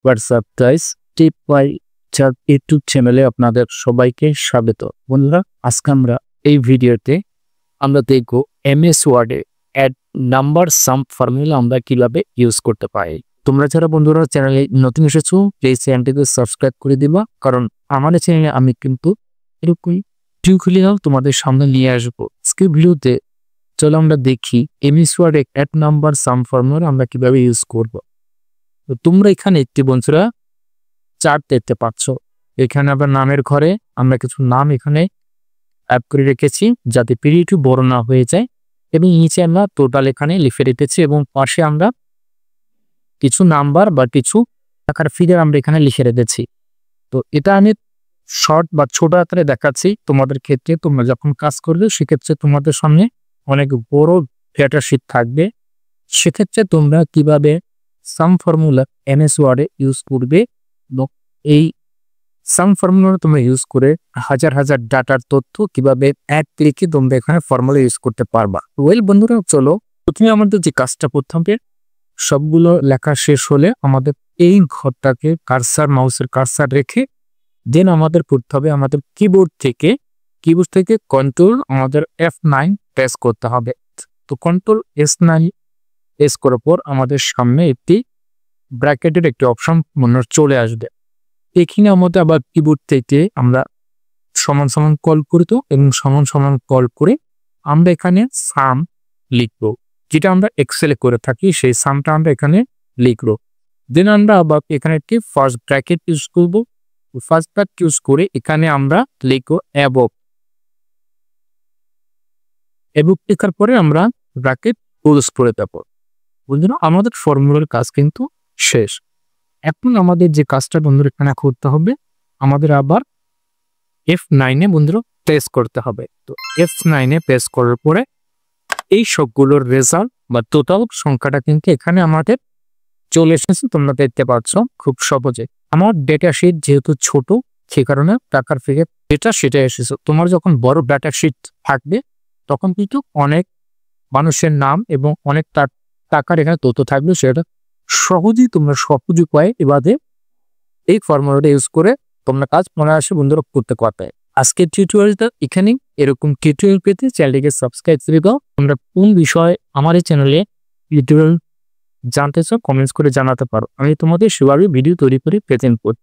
WhatsApp guys, tip by চাঁদ YouTube চ্যানেলে আপনাদের সবাইকে স্বাগত। বন্ধুরা, আজকে আমরা এই ভিডিওতে আমরা দেখব এমএস ওয়ার্ডে অ্যাড নাম্বার সাম ফর্মুলা আমরা কিভাবে ইউজ করতে পারি। তোমরা যারা বন্ধুরা চ্যানেলে নতুন এসেছো, প্লিজ চ্যানেলটিকে সাবস্ক্রাইব করে দিবা, কারণ আমাদের চ্যানেলে আমি কিন্তু এরকম টিউটোরিয়াল তোমাদের সামনে নিয়ে আসবো। আজকে ভিডিওতে চলো আমরা দেখি এমএস ওয়ার্ডে অ্যাড নাম্বার সাম ফর্মুলা আমরা কিভাবে ইউজ করব। তো তোমরা এখানে একটি বন্ধুরা চার্ট দেখতে পাচ্ছ। এখানে আবার নামের ঘরে আমরা কিছু নাম এখানে অ্যাড করে রেখেছি যাতে পিরিয়ডটি বড় না হয়ে যায়, এবং নিচে আমরা টোটাল এখানে লিখে রেখেছি, এবং পাশে আমরা কিছু নাম্বার বা কিছু টাকার ফিগার আমরা এখানে লিখে রেখেছি। তো এটা আমি শর্ট বা ছোট আকারে দেখাচ্ছি তোমাদের ক্ষেত্রে। তোমরা যখন কাজ করবে সেক্ষেত্রে তোমাদের সামনে অনেক বড় ডেটা শিট থাকবে। সেক্ষেত্রে তোমরা কিভাবে সাম ফর্মুলা এমএস ওয়ার্ডে ইউজ করবে, এই সাম ফর্মুলা তোমরা ইউজ করে হাজার হাজার ডাটার তথ্য কিভাবে এক ক্লিকে তোমরা এখানে ফর্মুলা ইউজ করতে পারবা। ওয়েল বন্ধুরা, চলো প্রথমে আমাদের যে কাজটা করতে হবে, সবগুলো লেখা শেষ হলে আমাদের এই ঘরটাকে মাউসের কারসার রেখে দেন আমাদের করতে হবে আমাদের কিবোর্ড থেকে কন্ট্রোল আমাদের F9 প্রেস করতে হবে। তো কন্ট্রোল S9 প্রেস করার পর আমাদের সামনে একটি ব্র্যাকেটের একটি অপশন চলে আসবে। এখানে আমাদের আবার কিবোর্ড থেকে আমরা সমান সমান কল করতো, এবং সমান সমান কল করে আমরা এখানে সাম লিখবো, যেটা আমরা এক্সেলে করে থাকি। সেই সামটা আমরা এখানে লিখবো। দেন আমরা আবার এখানে একটি ফার্স্ট ব্র্যাকেট ইউজ করব। ফার্স্ট ব্র্যাকেট ইউজ করে এখানে আমরা লিখবো অ্যাবভ লেখার পরে আমরা ব্র্যাকেট ক্লোজ করে দেব। বন্ধুরা, আমাদের ফর্মুলার কাজ কিন্তু শেষ। এখন আমাদের যে কাজটা বন্ধুরা এখানে করতে হবে, আমাদের আবার F9 বন্ধুরা প্রেস করতে হবে। তো F9 প্রেস করার পরে এই সবগুলোর রেজাল্ট বা টোটাল সংখ্যাটা কিন্তু এখানে আমাদের চলে এসেছে। তোমরা দেখতে পাচ্ছ খুব সহজে। আমার ডেটা শিট যেহেতু ছোট, সে কারণে টাকার ফিগার যেটা সেটা এসেছে। তোমার যখন বড় ডেটা শিট থাকবে তখন কিন্তু অনেক মানুষের নাম এবং অনেক টাকার এখানে তথ্য থাকবে, সেটা সহজেই তোমরা সহজ উপায়ে এবারে এই ফর্মুলাটা ইউজ করে তোমরা কাজ মনে আসে বন্ধুরা করতে পারবে। আজকের টিউটোরিয়ালটা এখানেই। এরকম টিউটোরিয়াল পেতে চ্যানেলটিকে সাবস্ক্রাইব করে দাও। তোমরা কোন বিষয়ে আমার এই চ্যানেলে টিউটোরিয়াল জানতে চাও কমেন্টস করে জানাতে পারো। আমি তোমাদের সেভাবে ভিডিও তৈরি করে প্রেজেন্ট করি।